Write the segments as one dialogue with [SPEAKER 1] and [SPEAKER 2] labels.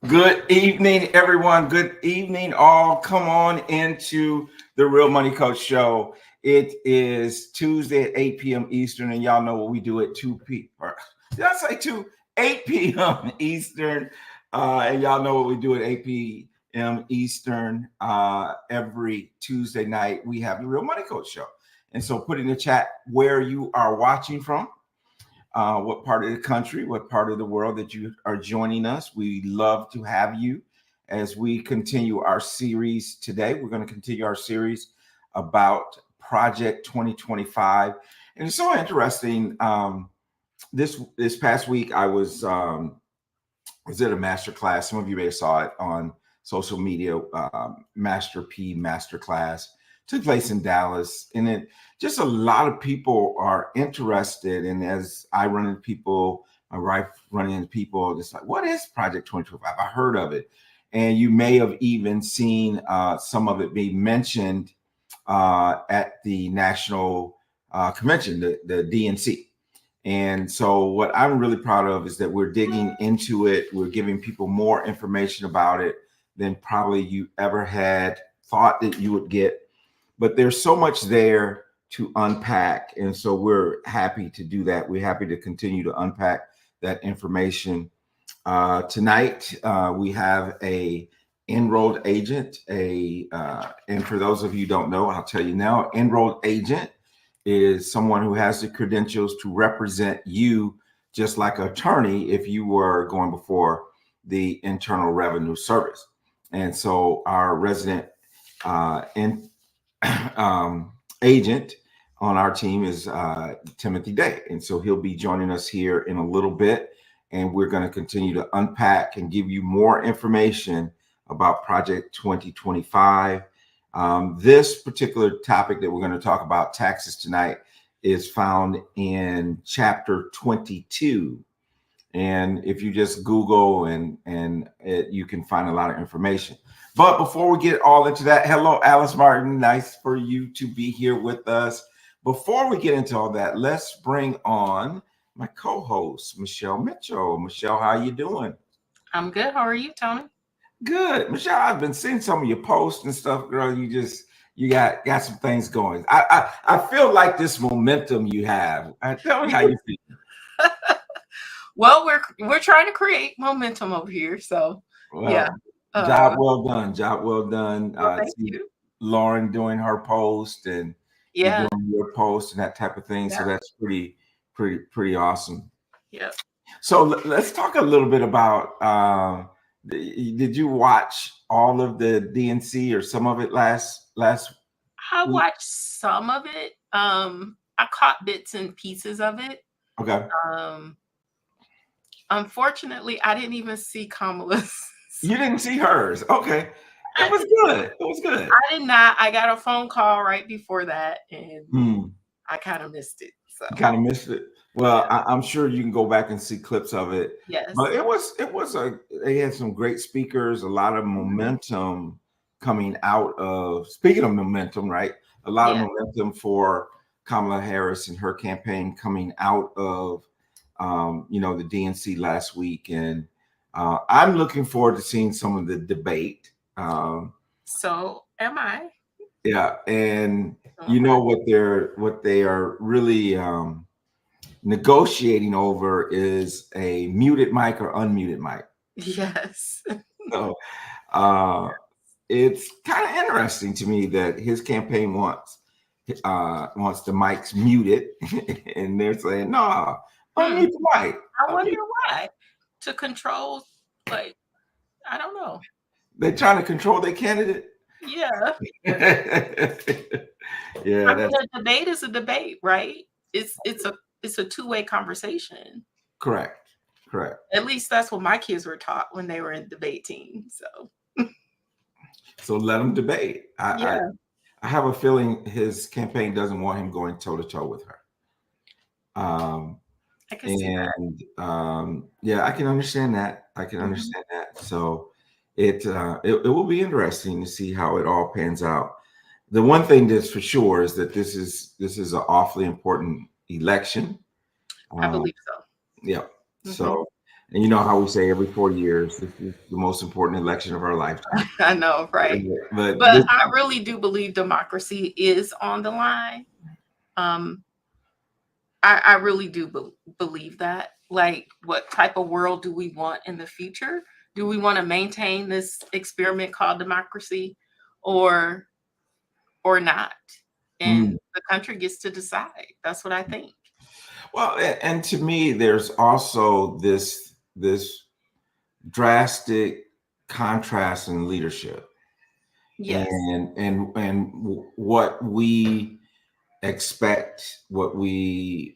[SPEAKER 1] Good evening, everyone. Good evening, all. Come on into the Real Money Coach Show. It is Tuesday at 8 p.m. Eastern, and y'all know what we do at 2 p. Or did I say 2? 8 p.m. Eastern. And y'all know what we do at 8 p.m. Eastern every Tuesday night. We have the Real Money Coach Show. And so put in the chat where you are watching from. What part of the country, what part of the world that you are joining us. We love to have you as we continue our series today. We're going to continue our series about Project 2025. And it's so interesting. This past week, I was at a master class. Some of you may have saw it on social media, Master P Master Class. Took place in Dallas, and it just a lot of people are interested. And as I run into people, my wife running into people, it's like, what is Project 2025? I heard of it, and you may have even seen some of it being mentioned at the national convention, the DNC. And so what I'm really proud of is that we're digging into it. We're giving people more information about it than probably you ever had thought that you would get. But there's so much there to unpack. And so we're happy to do that. We're happy to continue to unpack that information. Tonight, we have a enrolled agent. And for those of you who don't know, I'll tell you now, enrolled agent is someone who has the credentials to represent you, just like an attorney if you were going before the Internal Revenue Service. And so our resident agent on our team is Timothy Day. And so he'll be joining us here in a little bit. And we're going to continue to unpack and give you more information about Project 2025. This particular topic that we're going to talk about, taxes tonight, is found in chapter 22. And if you just Google you can find a lot of information. But before we get all into that, hello, Alice Martin. Nice for you to be here with us. Before we get into all that, let's bring on my co-host, Michelle Mitchell. Michelle, how you doing?
[SPEAKER 2] I'm good. How are you, Tony?
[SPEAKER 1] Good. Michelle, I've been seeing some of your posts and stuff, girl. You got some things going. I feel like this momentum you have. Tell me how you feel.
[SPEAKER 2] Well, we're trying to create momentum over here. So yeah.
[SPEAKER 1] Job well done. Job well done.
[SPEAKER 2] Thank you.
[SPEAKER 1] Lauren doing her post and you doing your post and that type of thing. Yeah. So that's pretty awesome.
[SPEAKER 2] Yeah.
[SPEAKER 1] So let's talk a little bit about. Did you watch all of the DNC or some of it last
[SPEAKER 2] I watched some of it. I caught bits and pieces of it.
[SPEAKER 1] Okay.
[SPEAKER 2] Unfortunately, I didn't even see Kamala's.
[SPEAKER 1] You didn't see hers. Okay. It was good. It was good.
[SPEAKER 2] I did not. I got a phone call right before that, and I kind of missed it. So.
[SPEAKER 1] Kind of missed it. Well, yeah. I'm sure you can go back and see clips of it.
[SPEAKER 2] Yes.
[SPEAKER 1] But they had some great speakers, a lot of momentum coming out of, speaking of momentum, right? A lot of momentum for Kamala Harris and her campaign coming out of, the DNC last week. And I'm looking forward to seeing some of the debate.
[SPEAKER 2] So am I.
[SPEAKER 1] Yeah. And you know what they are really negotiating over is a muted mic or unmuted mic.
[SPEAKER 2] Yes.
[SPEAKER 1] So it's kind of interesting to me that his campaign wants the mics muted, and they're saying, no, unmute the mic.
[SPEAKER 2] I wonder why. To control, I don't know.
[SPEAKER 1] They're trying to control their candidate.
[SPEAKER 2] Yeah.
[SPEAKER 1] Yeah.
[SPEAKER 2] I mean, a debate is a debate, right? It's a two-way conversation.
[SPEAKER 1] Correct.
[SPEAKER 2] At least that's what my kids were taught when they were in debate team.
[SPEAKER 1] So let them debate. I have a feeling his campaign doesn't want him going toe-to-toe with her.
[SPEAKER 2] I can see that.
[SPEAKER 1] I can understand that. So it will be interesting to see how it all pans out. The one thing that's for sure is that this is an awfully important election.
[SPEAKER 2] I believe so.
[SPEAKER 1] Yeah. So And you know how we say every 4 years, this is the most important election of our lifetime.
[SPEAKER 2] I know, right?
[SPEAKER 1] But
[SPEAKER 2] But
[SPEAKER 1] this,
[SPEAKER 2] I really do believe democracy is on the line. Um, I really do believe that. Like, what type of world do we want in the future? Do we want to maintain this experiment called democracy, or not? And the country gets to decide. That's what I think.
[SPEAKER 1] well, and to me, there's also this drastic contrast in leadership,
[SPEAKER 2] Yes.
[SPEAKER 1] and what we expect, in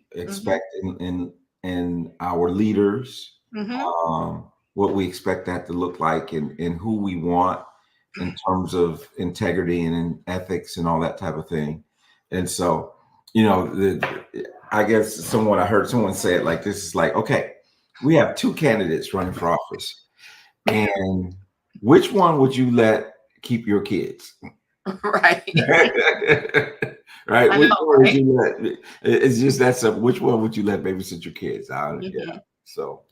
[SPEAKER 1] our leaders, what we expect that to look like, and who we want in terms of integrity and in ethics and all that type of thing. And so, I guess I heard someone say it like this: is like, okay, we have two candidates running for office, and which one would you let keep your kids?
[SPEAKER 2] Right.
[SPEAKER 1] Right.
[SPEAKER 2] I
[SPEAKER 1] Which
[SPEAKER 2] know,
[SPEAKER 1] one would
[SPEAKER 2] right?
[SPEAKER 1] you let? It's just that simple. Which one would you let babysit your kids? Yeah. So,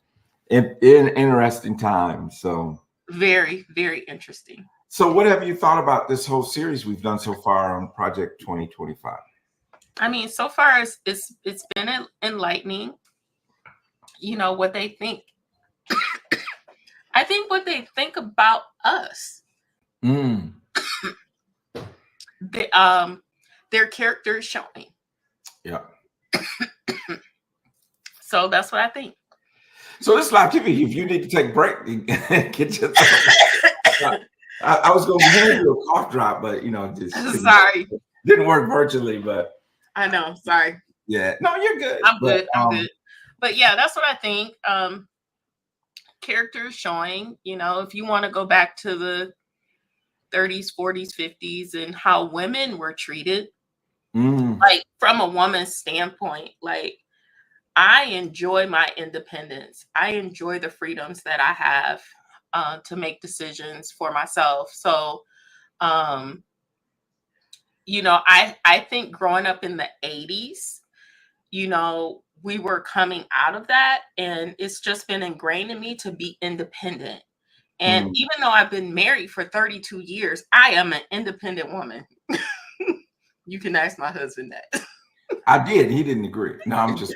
[SPEAKER 1] in interesting times. So,
[SPEAKER 2] Very, very interesting.
[SPEAKER 1] so what have you thought about this whole series we've done so far on Project 2025?
[SPEAKER 2] I mean, so far it's been enlightening. You know what they think. I think what they think about us. Their character is showing.
[SPEAKER 1] Yeah.
[SPEAKER 2] So that's what I think.
[SPEAKER 1] So this live TV, if you need to take a break, get your. I was going to hand you a cough drop, but just
[SPEAKER 2] sorry,
[SPEAKER 1] didn't work virtually. But
[SPEAKER 2] I know, sorry.
[SPEAKER 1] Yeah, no, you're good.
[SPEAKER 2] I'm good. But yeah, that's what I think. Characters showing. If you want to go back to the 30s, 40s, 50s, and how women were treated, like from a woman's standpoint, like I enjoy my independence. I enjoy the freedoms that I have to make decisions for myself. So, I think growing up in the 80s, we were coming out of that, and it's just been ingrained in me to be independent. And even though I've been married for 32 years, I am an independent woman. You can ask my husband that.
[SPEAKER 1] I did. He didn't agree. No, I'm just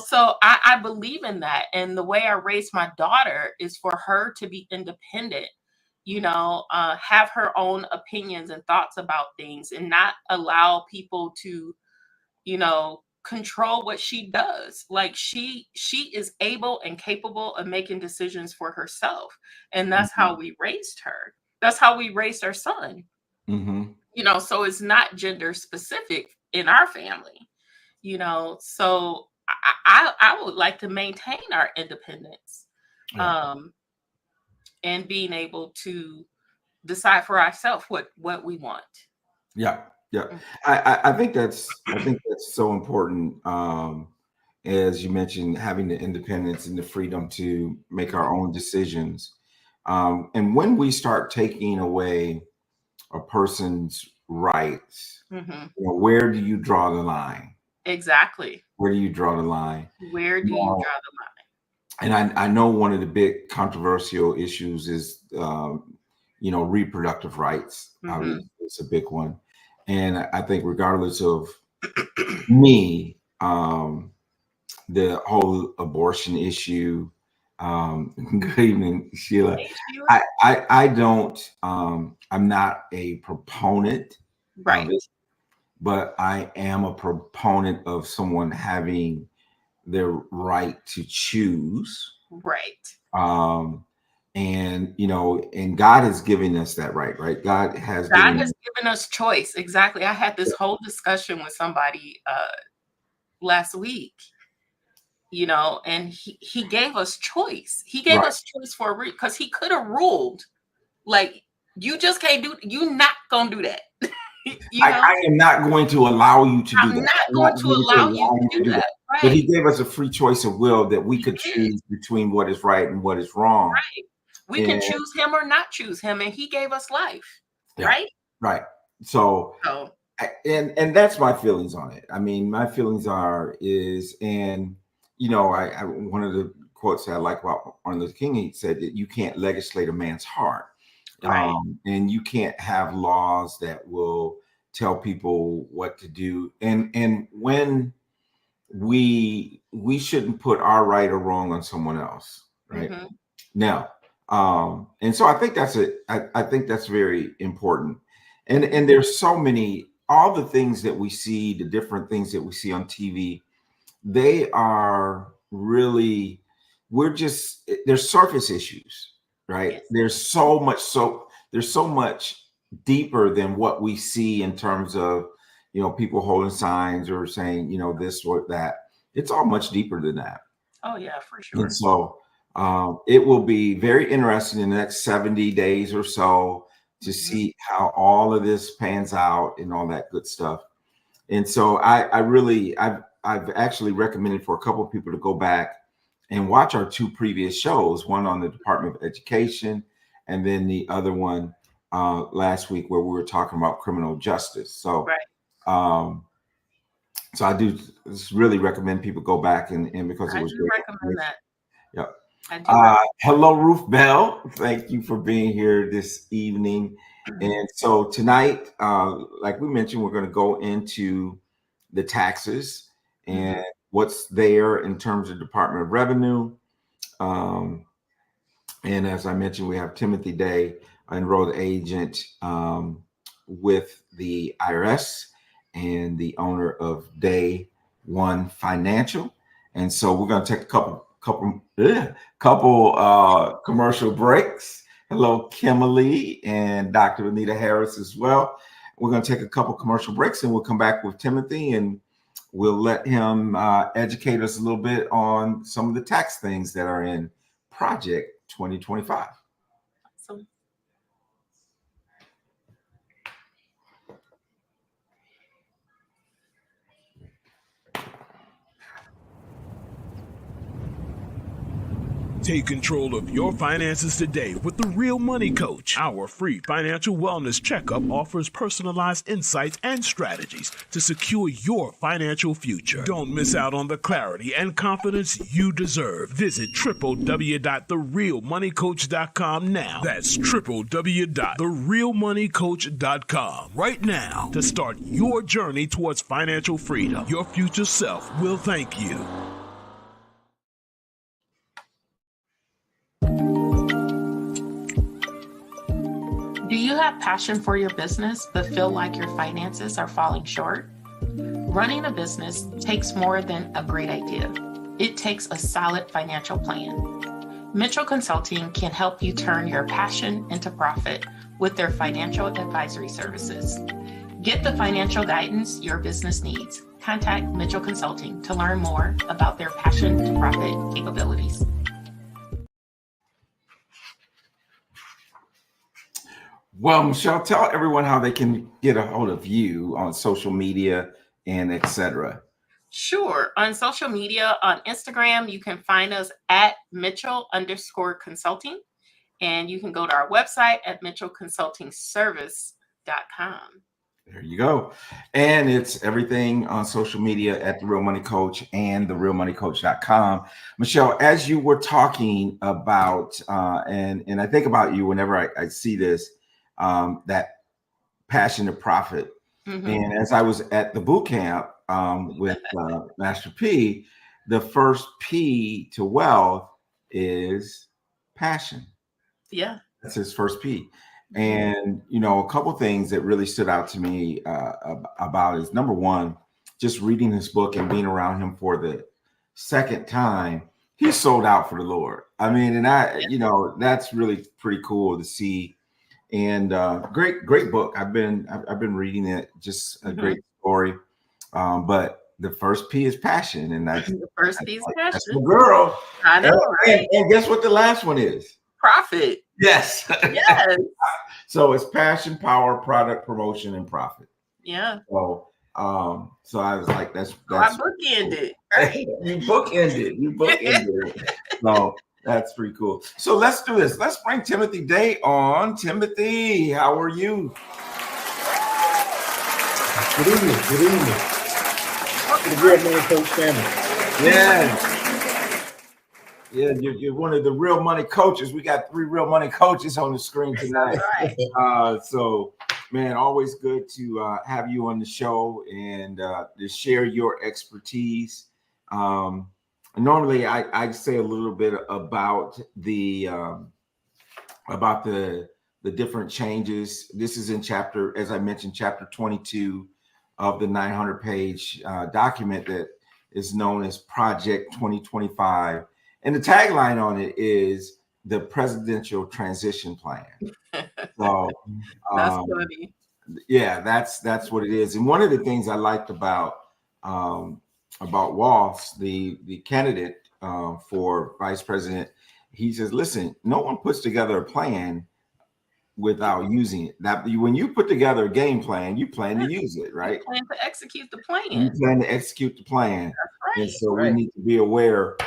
[SPEAKER 2] So I believe in that. And the way I raised my daughter is for her to be independent, have her own opinions and thoughts about things, and not allow people to, control what she does. Like she is able and capable of making decisions for herself. And that's how we raised her. That's how we raised our son. So it's not gender specific in our family, so I would like to maintain our independence, and being able to decide for ourselves what we want.
[SPEAKER 1] Yeah. I think that's so important. As you mentioned, having the independence and the freedom to make our own decisions. And when we start taking away a person's rights, where do you draw the line?
[SPEAKER 2] Exactly.
[SPEAKER 1] Where do you draw the line?
[SPEAKER 2] Where do you draw the line?
[SPEAKER 1] And I know one of the big controversial issues is, reproductive rights. It's a big one. And I think regardless of me, the whole abortion issue, good evening, Sheila. I don't, I'm not a proponent of it, but I am a proponent of someone having their right to choose.
[SPEAKER 2] Right.
[SPEAKER 1] And and God has given us that right? God has given
[SPEAKER 2] us choice. Exactly. I had this whole discussion with somebody last week, and he gave us choice. He gave us choice for a reason, because he could have ruled like, you just can't do, you're not gonna do that.
[SPEAKER 1] I am not going to allow you to do that.
[SPEAKER 2] I'm not going to allow you to do that. Right.
[SPEAKER 1] But he gave us a free choice of will that we could choose between what is right and what is wrong.
[SPEAKER 2] Right. We can choose him or not choose him, and he gave us life.
[SPEAKER 1] Yeah. Right. So, and that's my feelings on it. I mean, my feelings and I one of the quotes that I like about Martin Luther King, he said that you can't legislate a man's heart.
[SPEAKER 2] Right.
[SPEAKER 1] And you can't have laws that will tell people what to do. And when we shouldn't put our right or wrong on someone else, right?
[SPEAKER 2] Mm-hmm.
[SPEAKER 1] Now, and so I think that's it. I think that's very important. And there's so many, all the things that we see, the different things that we see on TV, they are really, there's surface issues, right?
[SPEAKER 2] Yes.
[SPEAKER 1] There's so much deeper than what we see in terms of, people holding signs or saying, this or that. It's all much deeper than that.
[SPEAKER 2] Oh yeah, for sure.
[SPEAKER 1] And so it will be very interesting in the next 70 days or so to see how all of this pans out and all that good stuff. And so I've actually recommended for a couple of people to go back and watch our two previous shows, one on the Department of Education, and then the other one last week where we were talking about criminal justice. So,
[SPEAKER 2] right.
[SPEAKER 1] So I do just really recommend people go back and because it was
[SPEAKER 2] do
[SPEAKER 1] great.
[SPEAKER 2] recommend that.
[SPEAKER 1] Yep.
[SPEAKER 2] I do.
[SPEAKER 1] Hello, Ruth Bell. Thank you for being here this evening. And so tonight, like we mentioned, we're going to go into the taxes and what's there in terms of Department of Revenue. And as I mentioned, we have Timothy Day, enrolled agent with the IRS and the owner of Day One Financial. And so we're going to take a couple commercial breaks. Hello, Kimberly and Dr. Anita Harris as well. We're going to take a couple commercial breaks and we'll come back with Timothy and we'll let him educate us a little bit on some of the tax things that are in Project 2025.
[SPEAKER 2] Awesome.
[SPEAKER 3] Take control of your finances today with the Real Money Coach. Our free financial wellness checkup offers personalized insights and strategies to secure your financial future. Don't miss out on the clarity and confidence you deserve. Visit www.therealmoneycoach.com now. That's www.therealmoneycoach.com right now to start your journey towards financial freedom. Your future self will thank you.
[SPEAKER 2] Do you have passion for your business but feel like your finances are falling short? Running a business takes more than a great idea. It takes a solid financial plan. Mitchell Consulting can help you turn your passion into profit with their financial advisory services. Get the financial guidance your business needs. Contact Mitchell Consulting to learn more about their passion to profit capabilities.
[SPEAKER 1] Well, Michelle, tell everyone how they can get a hold of you on social media and etc.
[SPEAKER 2] Sure. On social media, on Instagram, you can find us at Mitchell_consulting. And you can go to our website at mitchellconsultingservice.com.
[SPEAKER 1] There you go. And it's everything on social media at The Real Money Coach and therealmoneycoach.com. Michelle, as you were talking about, and I think about you whenever I see this, that passion to profit. And as I was at the boot camp with Master P, the first P to wealth is passion.
[SPEAKER 2] Yeah.
[SPEAKER 1] That's his first P. And, a couple things that really stood out to me about is number one, just reading his book and being around him for the second time, he sold out for the Lord. I mean, and that's really pretty cool to see. And great book. I've been reading it. Just a great story. But the first P is passion, and
[SPEAKER 2] the first P is passion.
[SPEAKER 1] That's the girl.
[SPEAKER 2] I know, right?
[SPEAKER 1] And guess what the last one is?
[SPEAKER 2] Profit.
[SPEAKER 1] Yes.
[SPEAKER 2] Yes.
[SPEAKER 1] So it's passion, power, product, promotion, and profit.
[SPEAKER 2] Yeah.
[SPEAKER 1] So I was like, that's
[SPEAKER 2] I bookended. Right?
[SPEAKER 1] You bookended. So that's pretty cool. So let's do this. Let's bring Timothy Day on. Timothy, how are you?
[SPEAKER 4] Good evening. Welcome to the Real Money Coach family.
[SPEAKER 1] Yes. Yeah, you're one of the real money coaches. We got 3 real money coaches on the screen tonight. So, man, always good to have you on the show and to share your expertise. Normally, I say a little bit about the different changes. This is in chapter, as I mentioned, chapter 22 of the 900-page document that is known as Project 2025. And the tagline on it is the presidential transition plan. So
[SPEAKER 2] That's funny.
[SPEAKER 1] yeah, that's what it is. And one of the things I liked about Walsh, the candidate for vice president, he says, listen, no one puts together a plan without using it. That when you put together a game plan, you plan to use it, right?
[SPEAKER 2] You plan to execute the plan.
[SPEAKER 1] You plan to execute the plan.
[SPEAKER 2] That's right.
[SPEAKER 1] And so we need to be aware.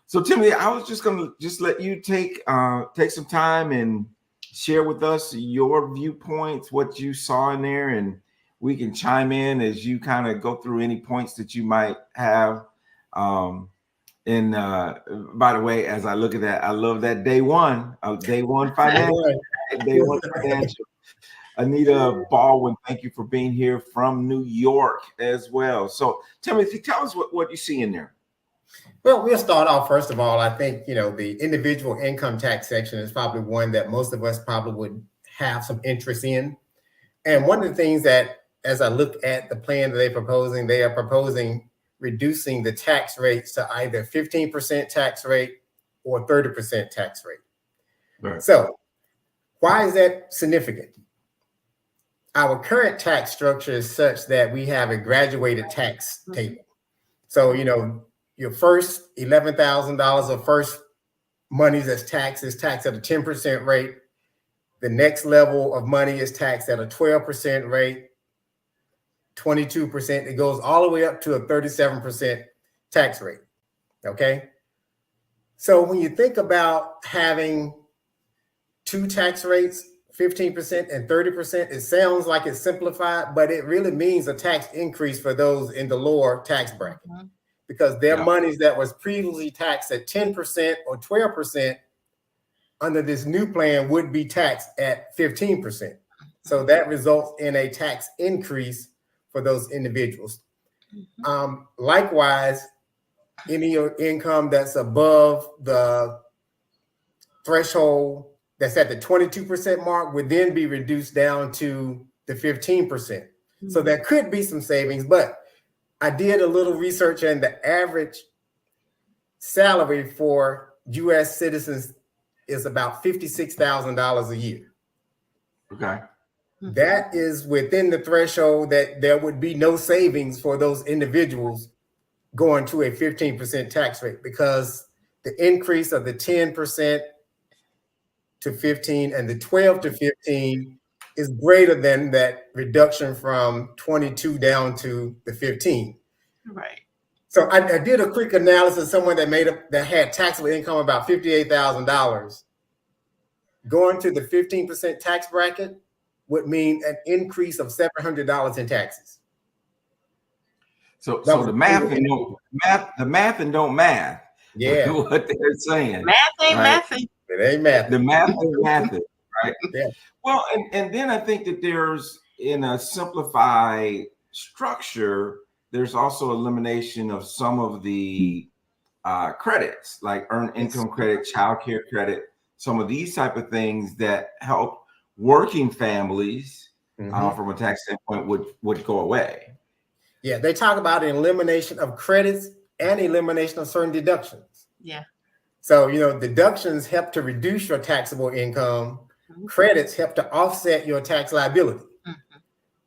[SPEAKER 1] So Timothy, I was just gonna let you take some time and share with us your viewpoints, what you saw in there, and we can chime in as you kind of go through any points that you might have. And by the way, as I look at that, I love that day one financial. Day one financial. Anita Baldwin, thank you for being here from New York as well. So Timothy, tell us what you see in there.
[SPEAKER 4] Well, we'll start off, first of all, I think, the individual income tax section is probably one that most of us probably would have some interest in. And one of the things that, as I look at the plan that they are proposing reducing the tax rates to either 15% tax rate or 30% tax rate.
[SPEAKER 1] Right.
[SPEAKER 4] So why is that significant? Our current tax structure is such that we have a graduated tax table. So, your first $11,000 of first money that's taxed is taxed at a 10% rate. The next level of money is taxed at a 12% rate, 22%. It goes all the way up to a 37% tax rate. Okay. So when you think about having 2 tax rates, 15% and 30%, it sounds like it's simplified, but it really means a tax increase for those in the lower tax bracket. Because their monies that was previously taxed at 10% or 12% under this new plan would be taxed at 15%. So that results in a tax increase for those individuals. Likewise, any income that's above the threshold that's at the 22% mark would then be reduced down to the 15%. So there could be some savings, but I did a little research, and the average salary for U.S. citizens is about $56,000 a year.
[SPEAKER 1] Okay.
[SPEAKER 4] That is within the threshold that there would be no savings for those individuals going to a 15% tax rate, because the increase of the 10% to 15 and the 12 to 15 is greater than that reduction from 22 down to the 15.
[SPEAKER 2] Right.
[SPEAKER 4] So I did a quick analysis. Someone that had taxable income about $58,000 going to the 15% tax bracket would mean an increase of $700 in taxes.
[SPEAKER 1] So the math and don't math.
[SPEAKER 4] Yeah.
[SPEAKER 1] What they're saying.
[SPEAKER 2] Math ain't
[SPEAKER 1] right?
[SPEAKER 2] mathing.
[SPEAKER 4] It ain't math.
[SPEAKER 1] The math ain't mathing, right?
[SPEAKER 4] Yeah.
[SPEAKER 1] Well, and then I think that there's, in a simplified structure, there's also elimination of some of the credits, like earned income credit, child care credit, some of these type of things that help working families from a tax standpoint would go away.
[SPEAKER 4] Yeah, they talk about an elimination of credits and elimination of certain deductions.
[SPEAKER 2] Yeah.
[SPEAKER 4] So, deductions help to reduce your taxable income. Credits help to offset your tax liability.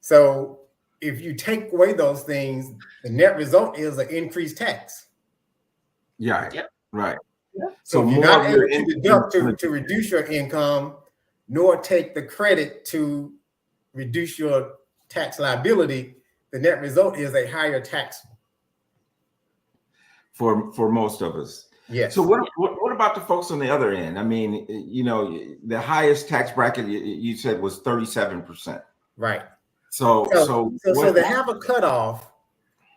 [SPEAKER 4] So if you take away those things, the net result is an increased tax.
[SPEAKER 1] Yeah.
[SPEAKER 2] Yep.
[SPEAKER 1] Right.
[SPEAKER 2] Yep.
[SPEAKER 4] So if you're not able to deduct to reduce your income, nor take the credit to reduce your tax liability, the net result is a higher tax.
[SPEAKER 1] For most of us.
[SPEAKER 4] Yes.
[SPEAKER 1] So what about the folks on the other end? I mean, the highest tax bracket you said was 37%.
[SPEAKER 4] Right.
[SPEAKER 1] So
[SPEAKER 4] they have a cutoff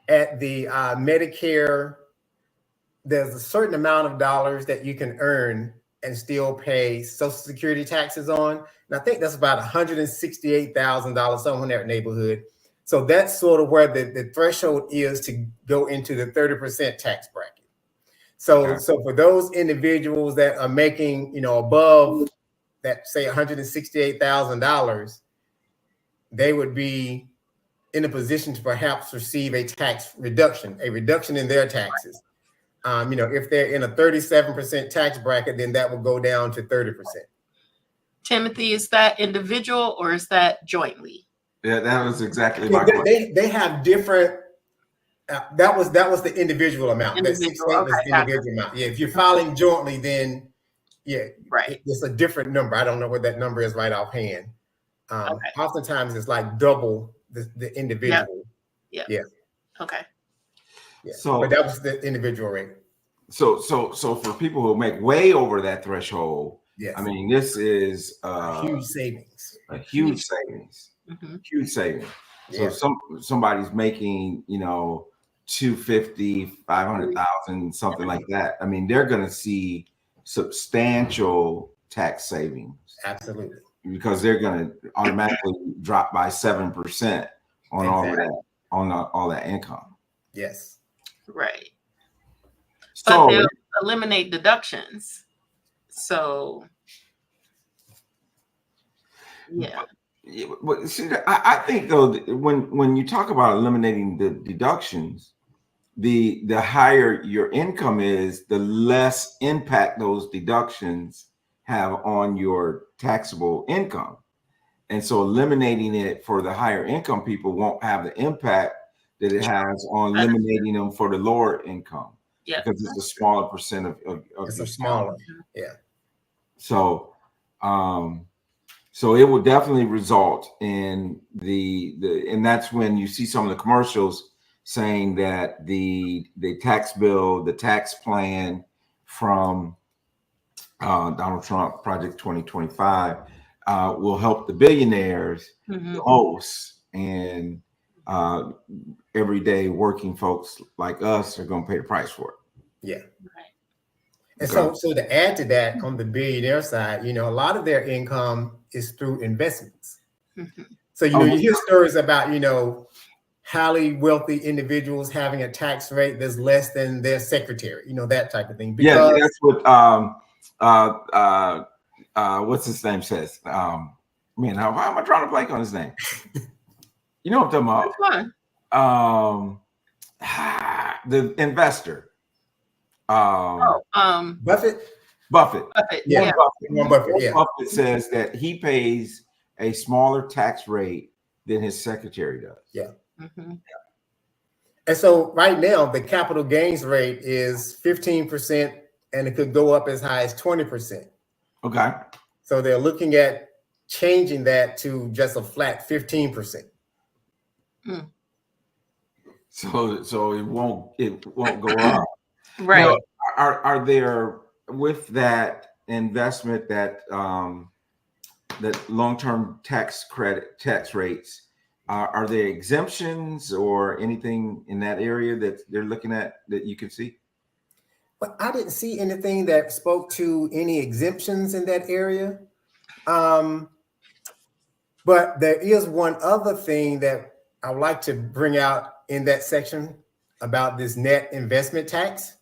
[SPEAKER 4] at the Medicare there's a certain amount of dollars that you can earn and still pay Social Security taxes on. And I think that's about $168,000, somewhere in that neighborhood. So that's sort of where the threshold is to go into the 30% tax bracket. So,
[SPEAKER 1] Okay.
[SPEAKER 4] so for those individuals that are making, you know, above that, say $168,000, they would be in a position to perhaps receive a tax reduction, a reduction in their taxes. You know, if they're in a 37% tax bracket, then that will go down to 30%.
[SPEAKER 2] Timothy, is that individual or is that jointly?
[SPEAKER 1] Yeah, that was exactly my question.
[SPEAKER 4] They have different. That was the individual amount. That
[SPEAKER 2] Individual,
[SPEAKER 4] 6.8 was
[SPEAKER 2] okay,
[SPEAKER 4] the individual amount. Yeah, if you're filing jointly, then yeah,
[SPEAKER 2] Right.
[SPEAKER 4] it's a different number. I don't know what that number is right offhand.
[SPEAKER 2] Okay.
[SPEAKER 4] Oftentimes it's like double the individual.
[SPEAKER 2] Yeah.
[SPEAKER 4] Yeah.
[SPEAKER 2] Okay.
[SPEAKER 4] Yeah.
[SPEAKER 1] So-
[SPEAKER 4] but that was the individual rate.
[SPEAKER 1] So for people who make way over that threshold,
[SPEAKER 4] Yes.
[SPEAKER 1] I mean, this is
[SPEAKER 4] Huge savings.
[SPEAKER 1] a huge savings.
[SPEAKER 2] Mhm.
[SPEAKER 1] Huge savings.
[SPEAKER 4] Yeah.
[SPEAKER 1] So somebody's making, you know, 250, 500,000, something like that. I mean, they're going to see substantial tax savings
[SPEAKER 4] Absolutely.
[SPEAKER 1] because they're going to automatically drop by 7% on all of
[SPEAKER 4] Exactly.
[SPEAKER 1] that, on all that income.
[SPEAKER 4] Yes.
[SPEAKER 2] Right. But
[SPEAKER 1] So
[SPEAKER 2] they'll eliminate deductions. So yeah.
[SPEAKER 1] yeah, but see, I think though, when you talk about eliminating the deductions, the higher your income is, the less impact those deductions have on your taxable income. And so eliminating it for the higher income people won't have the impact that it has on eliminating them for the lower income.
[SPEAKER 2] Yeah.
[SPEAKER 1] Because it's a smaller percent of
[SPEAKER 4] It's
[SPEAKER 1] your
[SPEAKER 4] a smaller. Yeah.
[SPEAKER 1] So so it would definitely result in and that's when you see some of the commercials saying that the tax bill, the tax plan from Donald Trump, Project 2025, will help the billionaires the most, and everyday working folks like us are going to pay the price for it.
[SPEAKER 4] Yeah.
[SPEAKER 2] Right.
[SPEAKER 4] And
[SPEAKER 1] Okay.
[SPEAKER 4] so to add to that, on the billionaire side, you know, a lot of their income is through investments.
[SPEAKER 2] Mhm.
[SPEAKER 4] So, you know, you hear stories about, you know, highly wealthy individuals having a tax rate that's less than their secretary, you know, that type of thing.
[SPEAKER 1] Yeah,
[SPEAKER 4] Because
[SPEAKER 1] that's what what's his name says. Man, why am I drawing a blank on his name? You know what I'm talking
[SPEAKER 2] That's
[SPEAKER 1] about?
[SPEAKER 2] fun.
[SPEAKER 1] The investor.
[SPEAKER 2] Buffett.
[SPEAKER 1] Buffett.
[SPEAKER 2] Buffett.
[SPEAKER 4] Yeah.
[SPEAKER 2] Yeah.
[SPEAKER 4] Warren Buffett, yeah.
[SPEAKER 1] Buffett says that he pays a smaller tax rate than his secretary does.
[SPEAKER 4] Yeah.
[SPEAKER 2] Mhm.
[SPEAKER 4] And so right now, the capital gains rate is 15%, and it could go up as high as 20%.
[SPEAKER 1] Okay.
[SPEAKER 4] So they're looking at changing that to just a flat 15%.
[SPEAKER 1] So it won't go up.
[SPEAKER 2] Right.
[SPEAKER 1] Now, are there, with that investment, that that long-term tax rates, are there exemptions or anything in that area that they're looking at that you can see?
[SPEAKER 4] But I didn't see anything that spoke to any exemptions in that area. But there is one other thing that I would like to bring out in that section about this net investment tax.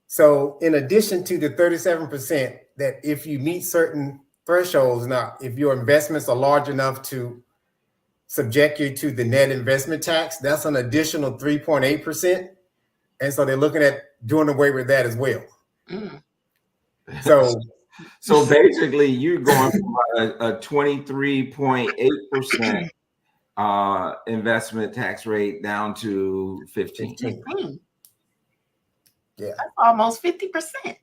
[SPEAKER 4] So in addition to the 37%, that if you meet certain thresholds, now, if your investments are large enough to subject you to the net investment tax, that's an additional 3.8%. And so they're looking at doing away with that as well.
[SPEAKER 2] Mm.
[SPEAKER 4] So
[SPEAKER 1] basically you're going from a 23.8% investment tax rate down to 15.
[SPEAKER 2] 15.
[SPEAKER 4] Yeah.
[SPEAKER 2] That's almost 50%.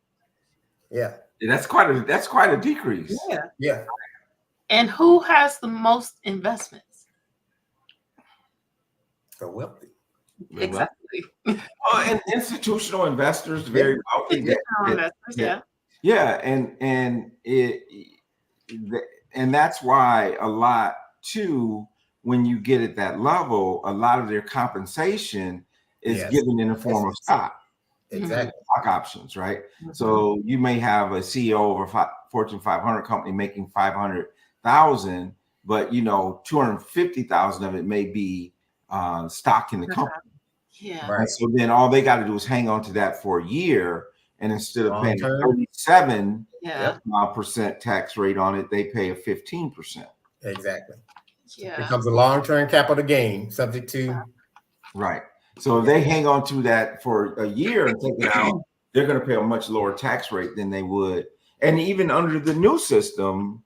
[SPEAKER 4] Yeah.
[SPEAKER 1] That's quite a decrease.
[SPEAKER 2] Yeah.
[SPEAKER 4] Yeah.
[SPEAKER 2] And who has the most investments?
[SPEAKER 4] The wealthy.
[SPEAKER 2] Exactly.
[SPEAKER 1] Oh, and institutional investors, very wealthy.
[SPEAKER 2] Institutional investors, yeah.
[SPEAKER 1] Yeah, and that's why a lot too, when you get at that level, a lot of their compensation is given in the form of stock.
[SPEAKER 4] Exactly.
[SPEAKER 1] stock options, right? So you may have a CEO of a Fortune 500 company making 500,000, but 250,000 of it may be stock in the company.
[SPEAKER 2] Yeah.
[SPEAKER 4] Right.
[SPEAKER 1] And so then all they got to do is hang on to that for a year, and instead of paying a
[SPEAKER 4] Long-term.
[SPEAKER 1] 37%
[SPEAKER 2] Yeah.
[SPEAKER 1] tax rate on it, they pay a 15%.
[SPEAKER 4] Exactly.
[SPEAKER 2] Yeah.
[SPEAKER 4] Becomes a long-term capital gain subject to.
[SPEAKER 1] Right. So if they hang on to that for a year and take it out, they're going to pay a much lower tax rate than they would. And even under the new system,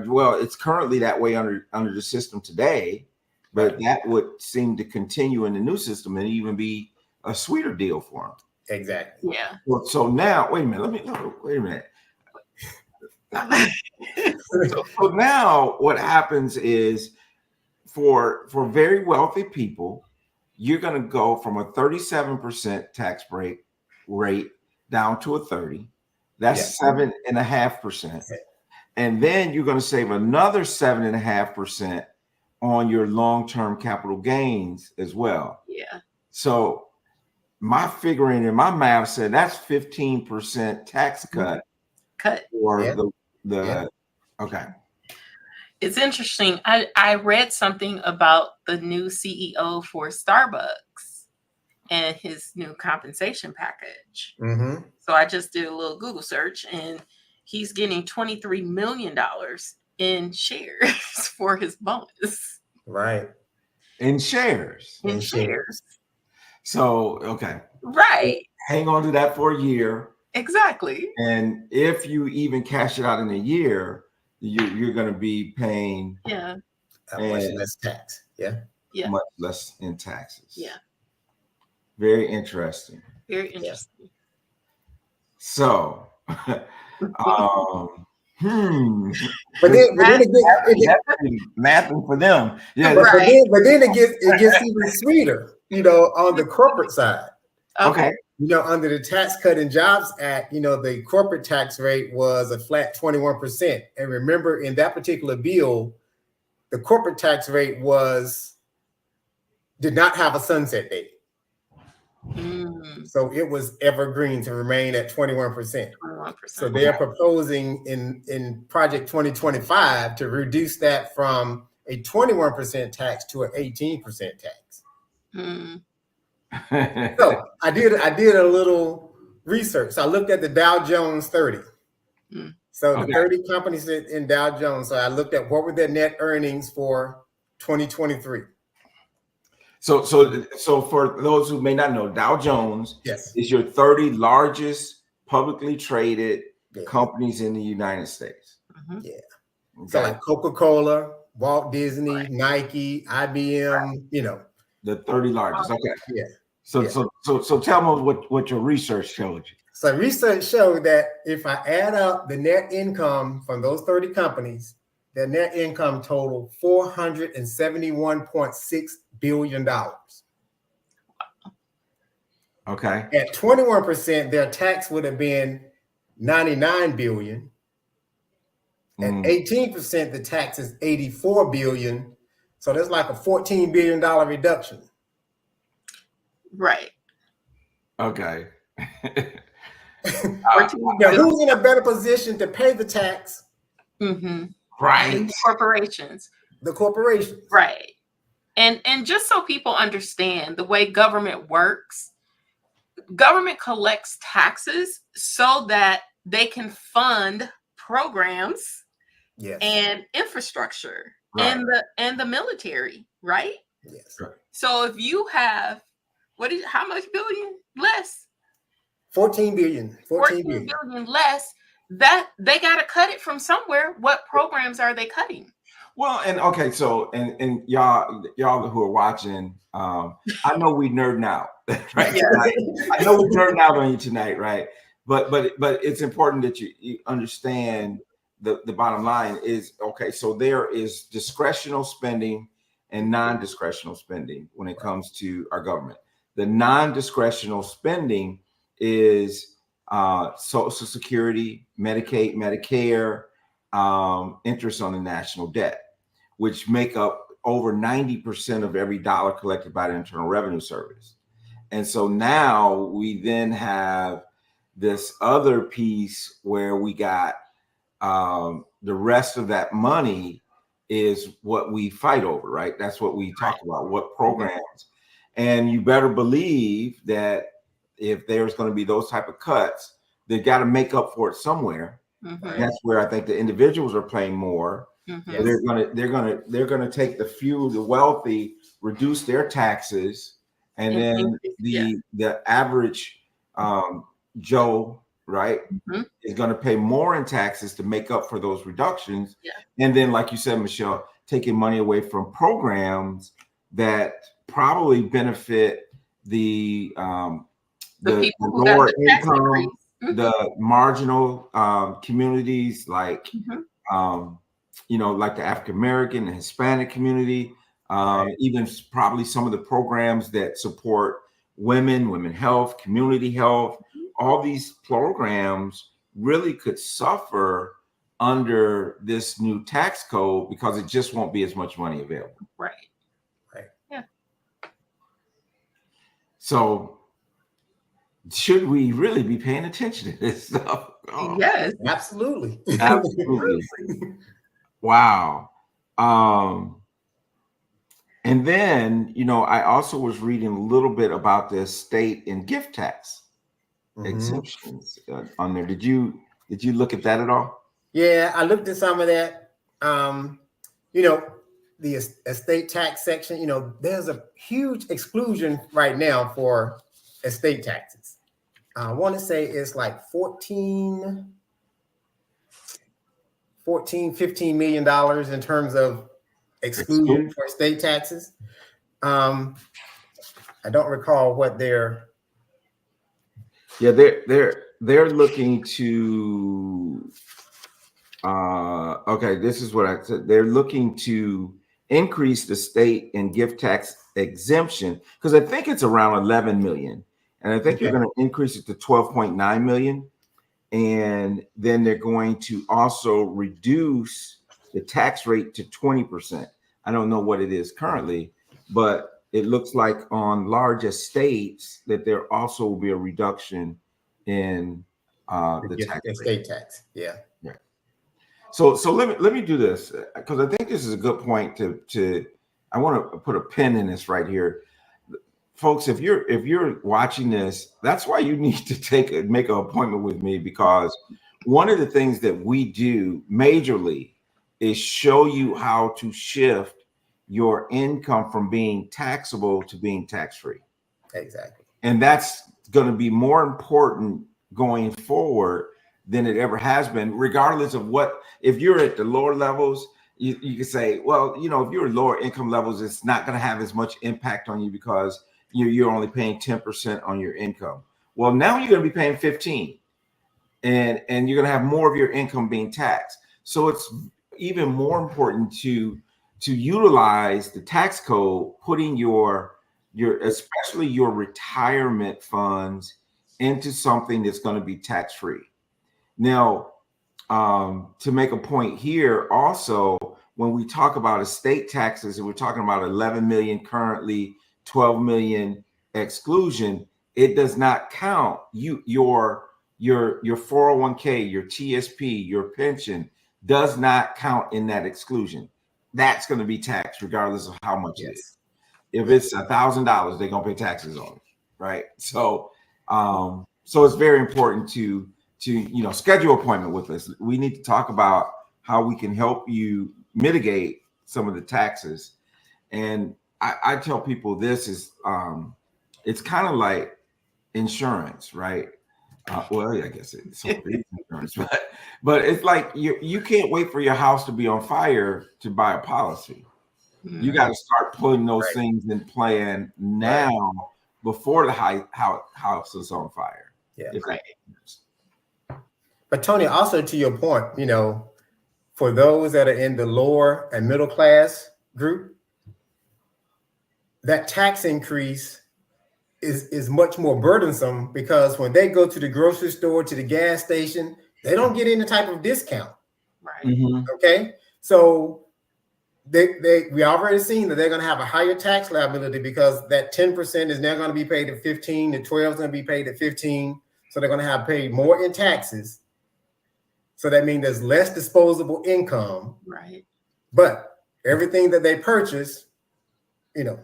[SPEAKER 1] well, it's currently that way under the system today, but
[SPEAKER 4] Right.
[SPEAKER 1] that would seem to continue in the new system and even be a sweeter deal for them.
[SPEAKER 4] Exactly.
[SPEAKER 2] Yeah.
[SPEAKER 1] So now, wait a minute. So now what happens is for very wealthy people, you're going to go from a 37% tax rate down to a 30. That's 7.5%. And then you're going to save another 7.5% on your long-term capital gains as well.
[SPEAKER 2] Yeah.
[SPEAKER 1] So my figuring and my math said that's 15% tax cut for the okay.
[SPEAKER 2] It's interesting. I read something about the new CEO for Starbucks and his new compensation package.
[SPEAKER 4] Mm-hmm.
[SPEAKER 2] So I just did a little Google search, and he's getting $23 million in shares for his bonus.
[SPEAKER 4] Right.
[SPEAKER 1] In shares.
[SPEAKER 2] In shares.
[SPEAKER 1] So, okay.
[SPEAKER 2] Right.
[SPEAKER 1] Hang on to that for a year.
[SPEAKER 2] Exactly.
[SPEAKER 1] And if you even cash it out in a year, you're going to be paying
[SPEAKER 2] Yeah.
[SPEAKER 4] Much less tax. Yeah.
[SPEAKER 2] Yeah.
[SPEAKER 1] Much less in taxes.
[SPEAKER 2] Yeah.
[SPEAKER 1] Very interesting.
[SPEAKER 2] Very interesting.
[SPEAKER 1] So,
[SPEAKER 4] But then
[SPEAKER 1] mathing for them. Yeah.
[SPEAKER 4] But then it gets even sweeter, on the corporate side.
[SPEAKER 1] Okay.
[SPEAKER 4] Under the Tax Cut and Jobs Act, the corporate tax rate was a flat 21%. And remember, in that particular bill, the corporate tax rate did not have a sunset date. So it was evergreen to remain at 21%.
[SPEAKER 2] 21%.
[SPEAKER 4] So they're proposing in Project 2025 to reduce that from a 21% tax to an 18% tax. So I did a little research. So I looked at the Dow Jones 30. So the 30 companies in Dow Jones. So I looked at what were their net earnings for 2023.
[SPEAKER 1] So for those who may not know, Dow Jones is your 30 largest publicly traded companies in the United States.
[SPEAKER 4] Yeah. Okay. So like Coca-Cola, Walt Disney, Nike, IBM,
[SPEAKER 1] The 30 largest. Okay.
[SPEAKER 4] Yeah.
[SPEAKER 1] So tell me what your research showed you.
[SPEAKER 4] So research showed that if I add up the net income from those 30 companies, their net income totaled $471.6 billion.
[SPEAKER 1] Okay.
[SPEAKER 4] At 21%, their tax would have been $99 billion. At 18%, the tax is $84 billion. So that's like a $14 billion reduction.
[SPEAKER 2] Right.
[SPEAKER 1] Okay.
[SPEAKER 4] Now, who's in a better position to pay the tax?
[SPEAKER 1] Right.
[SPEAKER 2] The corporations.
[SPEAKER 4] The corporations.
[SPEAKER 2] Right. And just so people understand the way government works, government collects taxes so that they can fund programs and infrastructure and the military, right?
[SPEAKER 4] Yes.
[SPEAKER 1] Right.
[SPEAKER 2] So if you have how much billion less?
[SPEAKER 4] 14 billion. 14
[SPEAKER 2] billion less, that they got to cut it from somewhere. What programs are they cutting?
[SPEAKER 1] Well, and okay, so and y'all who are watching, I know we nerding out, right? I know we're nerding out on you tonight, right? But it's important that you understand the bottom line is, okay, so there is discretional spending and non-discretional spending when it comes to our government. The non-discretional spending is Social Security, Medicaid, Medicare, interest on the national debt, which make up over 90% of every dollar collected by the Internal Revenue Service. And so now we then have this other piece where we got the rest of that money is what we fight over, right? That's what we talk about, what programs. And you better believe that if there's going to be those type of cuts, they got to make up for it somewhere.
[SPEAKER 2] Mhm.
[SPEAKER 1] That's where I think the individuals are playing more.
[SPEAKER 2] Mhm.
[SPEAKER 1] They're gonna take the few, the wealthy, reduce their taxes, and then the average Joe, right,
[SPEAKER 2] Mhm.
[SPEAKER 1] is going to pay more in taxes to make up for those reductions.
[SPEAKER 2] Yeah.
[SPEAKER 1] And then, like you said, Michelle, taking money away from programs that probably benefit the
[SPEAKER 2] people who got
[SPEAKER 1] lower
[SPEAKER 2] the tax
[SPEAKER 1] income,
[SPEAKER 2] increase. Mhm.
[SPEAKER 1] the marginal communities, like
[SPEAKER 2] Mhm.
[SPEAKER 1] like the African American and Hispanic community, even probably some of the programs that support women health, community health. All these programs really could suffer under this new tax code because it just won't be as much money available.
[SPEAKER 2] Right. Yeah.
[SPEAKER 1] So should we really be paying attention to this stuff? Oh,
[SPEAKER 2] Yes.
[SPEAKER 4] Absolutely.
[SPEAKER 1] absolutely. Wow. And then, I also was reading a little bit about the estate and gift tax exemptions on there. Did you look at that at all?
[SPEAKER 4] Yeah, I looked at some of that. The estate tax section, there's a huge exclusion right now for estate taxes. I want to say it's like 14, $15 million in terms of exclusion for estate taxes. I don't recall what they're.
[SPEAKER 1] Yeah, they're looking to. Okay, this is what I said. They're looking to increase the state and gift tax exemption because I think it's around 11 million, and I think you're going to increase it to 12.9 million. And then they're going to also reduce the tax rate to 20%. I don't know what it is currently, but it looks like on large estates that there also will be a reduction in the
[SPEAKER 4] estate tax. Yeah.
[SPEAKER 1] Right. So let me do this because I think this is a good point to I want to put a pin in this right here. Folks, if you're watching this, that's why you need to make an appointment with me, because one of the things that we do majorly is show you how to shift your income from being taxable to being tax-free.
[SPEAKER 4] Exactly.
[SPEAKER 1] And that's going to be more important going forward than it ever has been, regardless of what. If you're at the lower levels, you can say, well, if you're at lower income levels, it's not going to have as much impact on you because you're only paying 10% on your income. Well, now you're going to be paying 15%, and you're going to have more of your income being taxed. So it's even more important to utilize the tax code, putting your especially your retirement funds into something that's going to be tax-free. Now, to make a point here, also, when we talk about estate taxes, and we're talking about 11 million currently, 12 million exclusion, it does not count your 401k, your TSP, your pension does not count in that exclusion. That's going to be taxed regardless of how much it is. If it's $1,000, they're going to pay taxes on it, right? So it's very important to schedule an appointment with us. We need to talk about how we can help you mitigate some of the taxes. And I tell people this is it's kind of like insurance, right? Well, I guess it's insurance, but it's like you can't wait for your house to be on fire to buy a policy. You got to start putting those things in plan now before the house is on fire.
[SPEAKER 4] Yeah.
[SPEAKER 1] Right.
[SPEAKER 4] But Tony, also to your point, for those that are in the lower and middle class group, that tax increase is much more burdensome because when they go to the grocery store, to the gas station, they don't get any type of discount.
[SPEAKER 2] Right.
[SPEAKER 1] Mm-hmm.
[SPEAKER 4] Okay. So we already seen that they're going to have a higher tax liability because that 10% is now going to be paid at 15, the 12 is going to be paid at 15. So they're going to have paid more in taxes. So that means there's less disposable income.
[SPEAKER 2] Right.
[SPEAKER 4] But everything that they purchase, you know.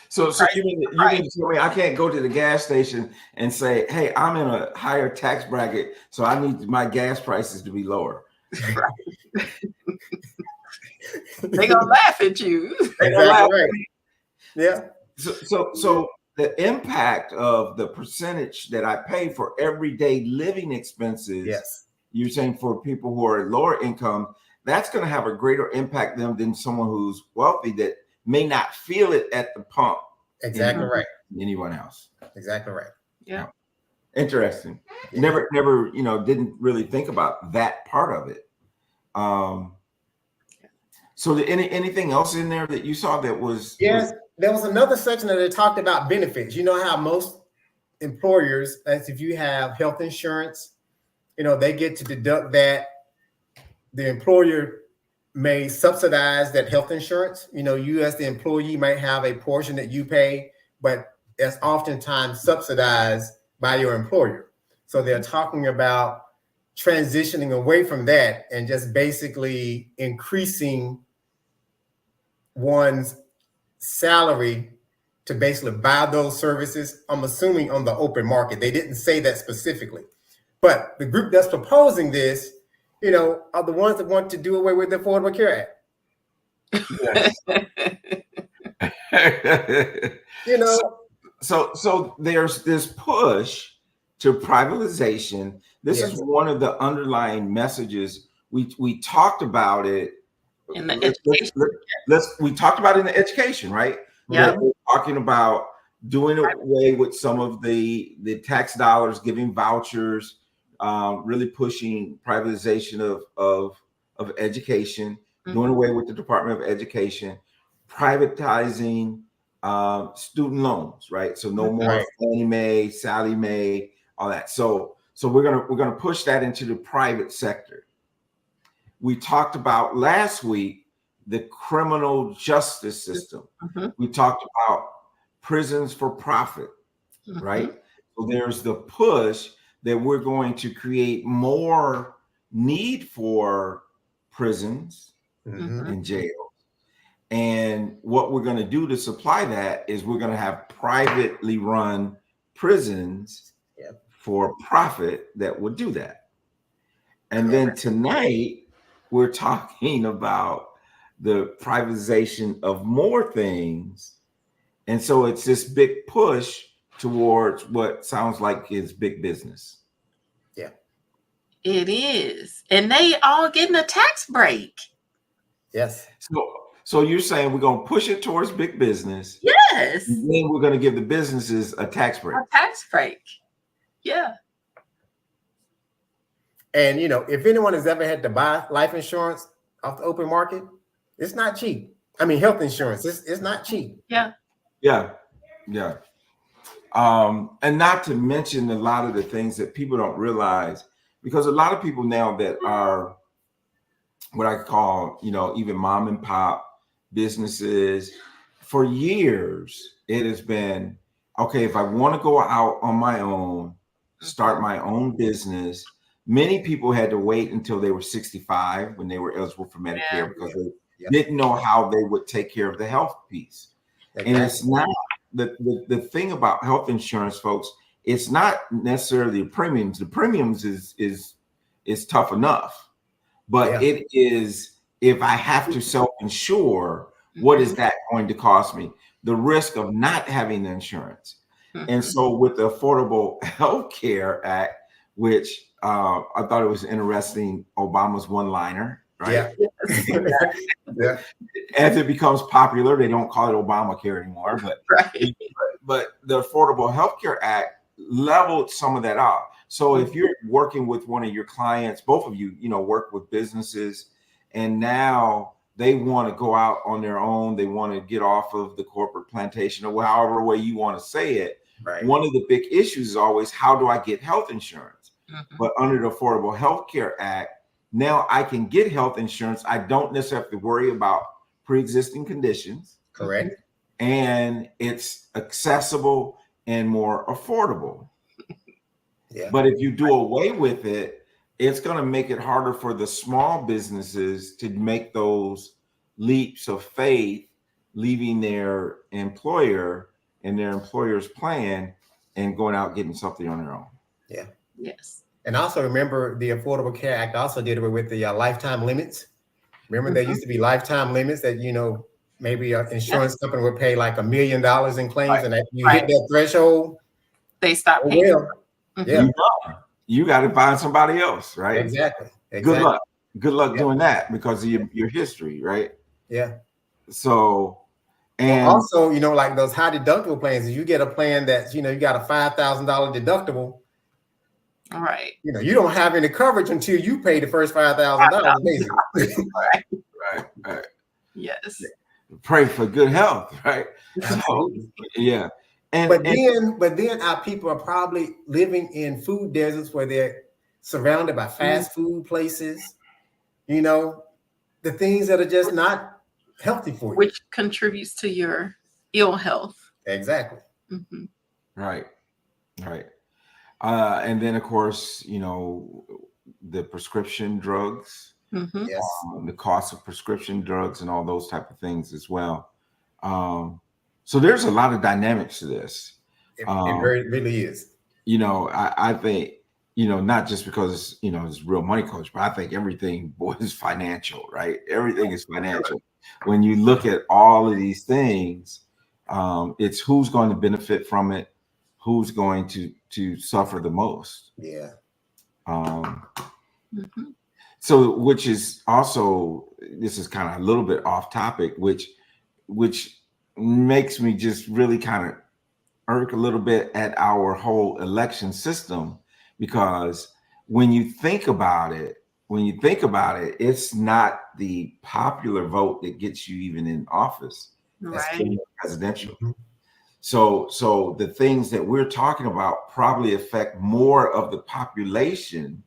[SPEAKER 1] So you mean to tell me I can't go to the gas station and say, hey, I'm in a higher tax bracket, so I need my gas prices to be lower.
[SPEAKER 2] Right. They're gonna laugh at you.
[SPEAKER 4] Exactly right. Yeah.
[SPEAKER 1] So the impact of the percentage that I pay for everyday living expenses,
[SPEAKER 4] yes,
[SPEAKER 1] you're saying for people who are lower income, that's going to have a greater impact than someone who's wealthy that may not feel it at the pump.
[SPEAKER 4] Exactly right.
[SPEAKER 1] Anyone else.
[SPEAKER 4] Exactly right.
[SPEAKER 2] Yeah.
[SPEAKER 1] Interesting.
[SPEAKER 4] Yeah.
[SPEAKER 1] Never, didn't really think about that part of it. So anything else in there that you saw that was?
[SPEAKER 4] Yes, there was another section that they talked about benefits. You know how most employers, as if you have health insurance, they get to deduct that. The employer may subsidize that health insurance. You as the employee might have a portion that you pay, but it's oftentimes subsidized by your employer. So they're talking about transitioning away from that and just basically increasing one's salary to basically buy those services. I'm assuming on the open market. They didn't say that specifically, but the group that's proposing this, are the ones that want to do away with the Affordable Care Act.
[SPEAKER 1] Yes. So there's this push to privatization. This is one of the underlying messages. We talked about it
[SPEAKER 2] in the education.
[SPEAKER 1] We talked about it in the education, right?
[SPEAKER 2] Yeah.
[SPEAKER 1] We're talking about doing away with some of the tax dollars, giving vouchers, really pushing privatization of education, doing away with the Department of Education, privatizing student loans, right? So no more Fannie Mae, Sally Mae, all that. So we're gonna push that into the private sector. We talked about last week the criminal justice system. We talked about prisons for profit, right? So there's the push that we're going to create more need for prisons and jails. And what we're going to do to supply that is we're going to have privately run prisons for profit that would do that. And then tonight, we're talking about the privatization of more things. And so it's this big push towards what sounds like is big business.
[SPEAKER 4] Yeah.
[SPEAKER 2] It is. And they all getting a tax break.
[SPEAKER 4] Yes.
[SPEAKER 1] So you're saying we're going to push it towards big business.
[SPEAKER 2] Yes.
[SPEAKER 1] And then we're going to give the businesses a tax break.
[SPEAKER 2] A tax break. Yeah.
[SPEAKER 4] And, if anyone has ever had to buy life insurance off the open market, it's not cheap. I mean, health insurance, it's not cheap.
[SPEAKER 2] Yeah.
[SPEAKER 1] Yeah. And not to mention a lot of the things that people don't realize, because a lot of people now that are what I call, even mom and pop businesses, for years, it has been, okay, if I want to go out on my own, start my own business, many people had to wait until they were 65 when they were eligible for Medicare because they didn't know how they would take care of the health piece. Exactly. And it's not the thing about health insurance, folks, it's not necessarily the premiums. The premiums is tough enough, but it is, if I have to self-insure, what is that going to cost me? The risk of not having the insurance. And so with the Affordable Health Care Act, which I thought it was interesting, Obama's one-liner, right?
[SPEAKER 4] Yeah.
[SPEAKER 1] As it becomes popular, they don't call it Obamacare anymore, but the Affordable Health Care Act leveled some of that out. So if you're working with one of your clients, both of you, work with businesses, and now they want to go out on their own, they want to get off of the corporate plantation, or however way you want to say it. Right. One of the big issues is always, how do I get health insurance? But under the Affordable Health Care Act, now I can get health insurance. I don't necessarily have to worry about pre-existing conditions,
[SPEAKER 4] Correct.
[SPEAKER 1] and it's accessible and more affordable.
[SPEAKER 4] Yeah.
[SPEAKER 1] But if you do away with it, it's going to make it harder for the small businesses to make those leaps of faith, leaving their employer and their employer's plan and going out getting something on their own.
[SPEAKER 4] Yeah.
[SPEAKER 2] Yes.
[SPEAKER 4] And also remember, the Affordable Care Act also did away with the lifetime limits. Remember, there used to be lifetime limits that, maybe an insurance company would pay like $1 million in claims, and that you hit that threshold,
[SPEAKER 2] They stopped paying.
[SPEAKER 4] Yeah,
[SPEAKER 1] You got to find somebody else, right?
[SPEAKER 4] exactly.
[SPEAKER 1] Good luck. Good luck
[SPEAKER 4] Yep.
[SPEAKER 1] doing that because of your history, right?
[SPEAKER 4] Yeah.
[SPEAKER 1] So, and
[SPEAKER 4] well, also, like those high deductible plans, if you get a plan that, you got a $5,000 deductible,
[SPEAKER 2] Right.
[SPEAKER 4] you don't have any coverage until you pay the first $5,000, basically.
[SPEAKER 1] right.
[SPEAKER 2] Yes.
[SPEAKER 1] Pray for good health, right?
[SPEAKER 4] Absolutely.
[SPEAKER 1] So, yeah.
[SPEAKER 4] But then our people are probably living in food deserts where they're surrounded by fast food places, the things that are just not healthy for you.
[SPEAKER 2] Which contributes to your ill health.
[SPEAKER 4] Exactly.
[SPEAKER 2] Mm-hmm.
[SPEAKER 1] Right. And then, of course, the prescription drugs,
[SPEAKER 2] Mm-hmm.
[SPEAKER 4] Yes.
[SPEAKER 1] The cost of prescription drugs and all those type of things as well. So there's a lot of dynamics to this.
[SPEAKER 4] It really is.
[SPEAKER 1] I think, not just because, it's Real Money Coach, but I think everything, is financial, right? Everything is financial. When you look at all of these things, it's who's going to benefit from it, who's going to suffer the most.
[SPEAKER 4] Yeah.
[SPEAKER 1] So, which is also, this is kind of a little bit off topic, which makes me just really kind of irk a little bit at our whole election system, because when you think about it, it's not the popular vote that gets you even in office. That's
[SPEAKER 2] Right.
[SPEAKER 1] presidential. So the things that we're talking about probably affect more of the population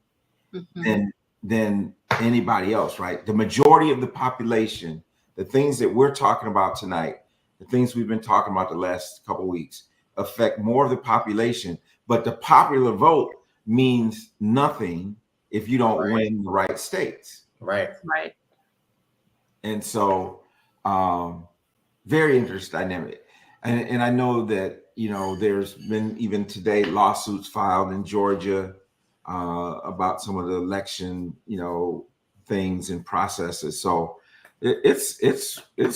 [SPEAKER 1] than anybody else, right? The majority of the population, the things that we're talking about tonight, the things we've been talking about the last couple of weeks, affect more of the population. But the popular vote means nothing if you don't win the right states.
[SPEAKER 4] Right.
[SPEAKER 1] And so, very interesting dynamic. And I know that, there's been even today lawsuits filed in Georgia about some of the election, things and processes. So it's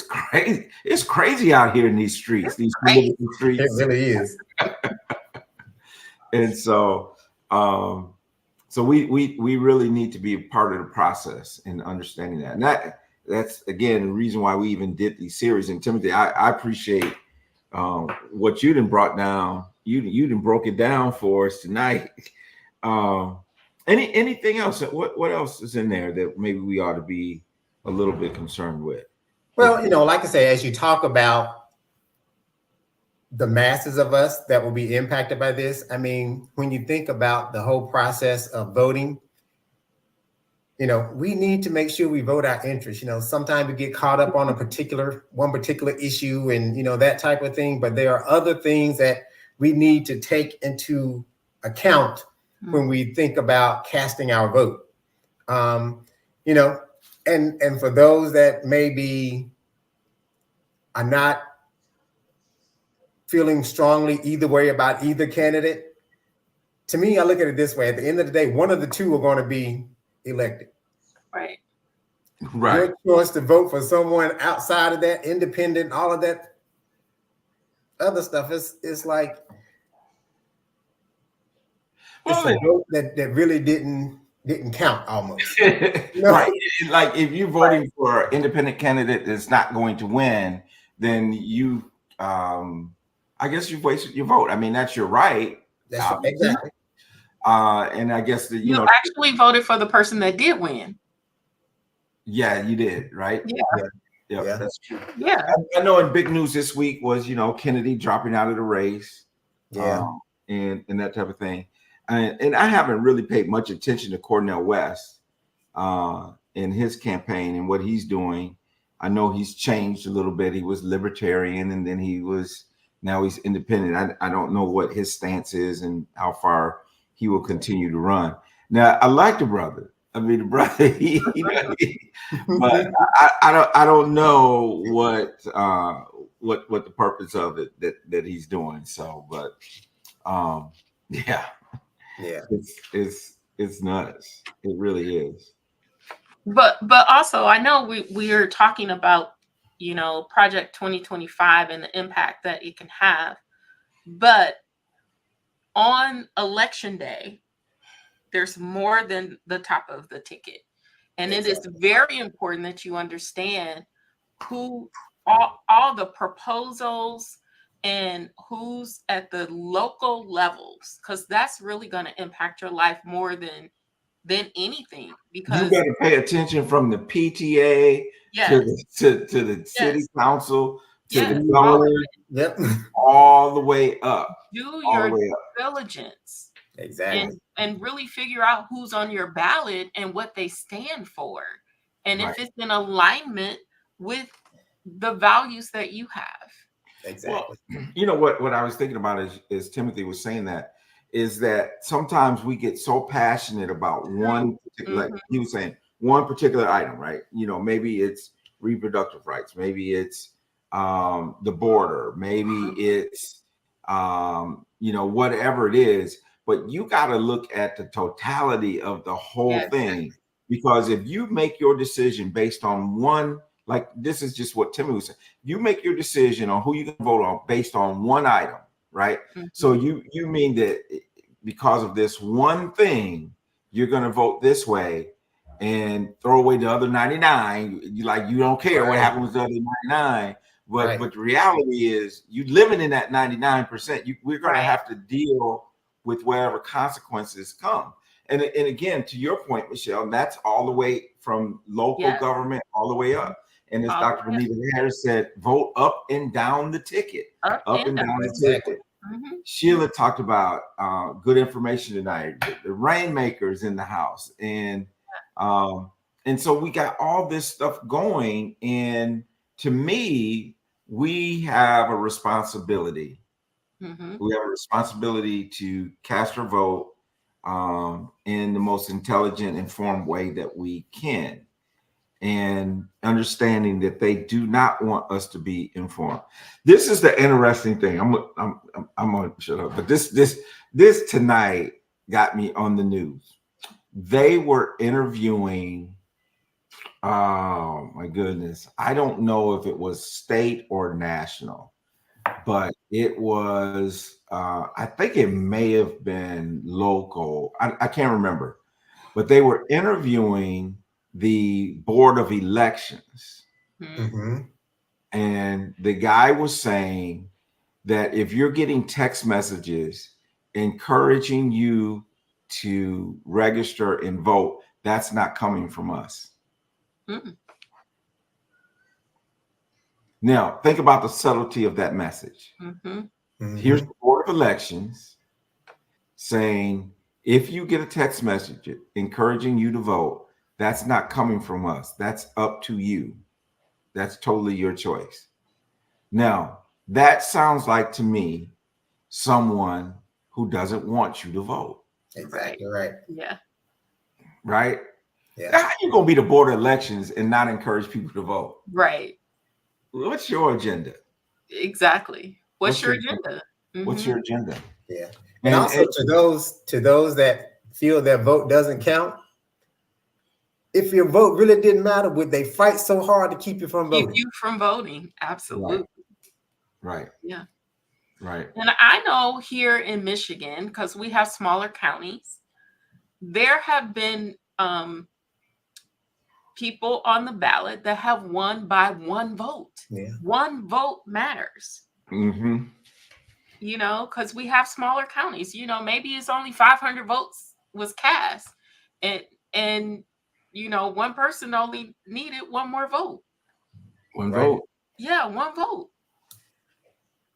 [SPEAKER 1] crazy. It's crazy out here in these streets, these
[SPEAKER 4] It really is.
[SPEAKER 1] And so, so we really need to be a part of the process and understanding that. And that's again the reason why we even did these series. And Timothy, I appreciate what you done brought down. You done broke it down for us tonight. Anything else? What else is in there that maybe we ought to be a little bit concerned with?
[SPEAKER 4] Well, like I say, as you talk about the masses of us that will be impacted by this, I mean, when you think about the whole process of voting, we need to make sure we vote our interest. Sometimes we get caught up on one particular issue and, that type of thing. But there are other things that we need to take into account when we think about casting our vote. And for those that maybe are not feeling strongly either way about either candidate, to me, I look at it this way. At the end of the day, one of the two are going to be elected.
[SPEAKER 2] Right.
[SPEAKER 4] Your choice to vote for someone outside of that, independent, all of that other stuff is like, it's a vote that really didn't count almost.
[SPEAKER 1] Right. Like if you're voting for an independent candidate that's not going to win, then you, I guess you've wasted your vote. I mean, that's your right.
[SPEAKER 4] That's exactly.
[SPEAKER 1] And I guess that
[SPEAKER 2] you actually voted for the person that did win.
[SPEAKER 1] Yeah, you did, right?
[SPEAKER 2] Yeah,
[SPEAKER 1] that's true.
[SPEAKER 2] Yeah,
[SPEAKER 1] I know. In big news this week was Kennedy dropping out of the race, and that type of thing. And I haven't really paid much attention to Cornel West in his campaign and what he's doing. I know he's changed a little bit. He was libertarian, and then now he's independent. I don't know what his stance is and how far he will continue to run. Now, I like the brother. I mean, the brother, but I don't know what the purpose of it that he's doing. So, but yeah, it's nuts. It really is.
[SPEAKER 2] But also, I know we are talking about, Project 2025 and the impact that it can have. But on election day, there's more than the top of the ticket. And it is very important that you understand who all the proposals and who's at the local levels, because that's really going to impact your life more than anything. Because
[SPEAKER 1] you better pay attention from the PTA to the city council to the governor, all the way up.
[SPEAKER 2] Do your diligence.
[SPEAKER 4] Exactly.
[SPEAKER 2] And really figure out who's on your ballot and what they stand for. And if it's in alignment with the values that you have.
[SPEAKER 4] Exactly.
[SPEAKER 1] Well, you know what I was thinking about is Timothy was saying is that sometimes we get so passionate about one, like he was saying, one particular item, right? Maybe it's reproductive rights, maybe it's the border, maybe it's whatever it is. But you got to look at the totality of the whole thing, because if you make your decision based on one, like this is just what Timmy was saying, you make your decision on who you're going to vote on based on one item, right? So you mean that because of this one thing, you're going to vote this way and throw away the other 99. You don't care what happens with the other 99. But the reality is you living in that 99%, we're going to have to deal with whatever consequences come. And again, to your point, Michelle, that's all the way from local government all the way up. And as Dr. Benita Harris said, vote up and down the ticket. Up and down the ticket. Sheila talked about good information tonight, the rainmakers in the house. And so we got all this stuff going. And to me, we have a responsibility. We have a responsibility to cast our vote in the most intelligent, informed way that we can, and understanding that they do not want us to be informed. This is the interesting thing. I'm gonna shut up, but this tonight got me on the news. They were interviewing. Oh my goodness! I don't know if it was state or national, but it was, I think it may have been local. I can't remember, but they were interviewing the Board of Elections. And the guy was saying that if you're getting text messages encouraging you to register and vote, that's not coming from us. Now, think about the subtlety of that message. Here's the Board of Elections saying, if you get a text message encouraging you to vote, that's not coming from us. That's up to you. That's totally your choice. Now, that sounds like to me someone who doesn't want you to vote.
[SPEAKER 4] Exactly right.
[SPEAKER 2] Yeah.
[SPEAKER 1] Right?
[SPEAKER 4] Yeah.
[SPEAKER 1] How are you going to be the Board of Elections and not encourage people to vote?
[SPEAKER 2] Right.
[SPEAKER 1] What's your agenda?
[SPEAKER 2] Exactly. What's your agenda?
[SPEAKER 1] What's your agenda?
[SPEAKER 4] Yeah. And also to those that feel their vote doesn't count, if your vote really didn't matter, would they fight so hard to keep you from voting?
[SPEAKER 2] Keep you from voting. Absolutely.
[SPEAKER 1] Right.
[SPEAKER 2] Yeah.
[SPEAKER 1] Right.
[SPEAKER 2] And I know here in Michigan, because we have smaller counties, there have been people on the ballot that have won by one vote.
[SPEAKER 4] Yeah.
[SPEAKER 2] One vote matters. Because we have smaller counties. Maybe it's only 500 votes was cast, and one person only needed one more vote.
[SPEAKER 1] One vote.
[SPEAKER 2] Yeah, one vote.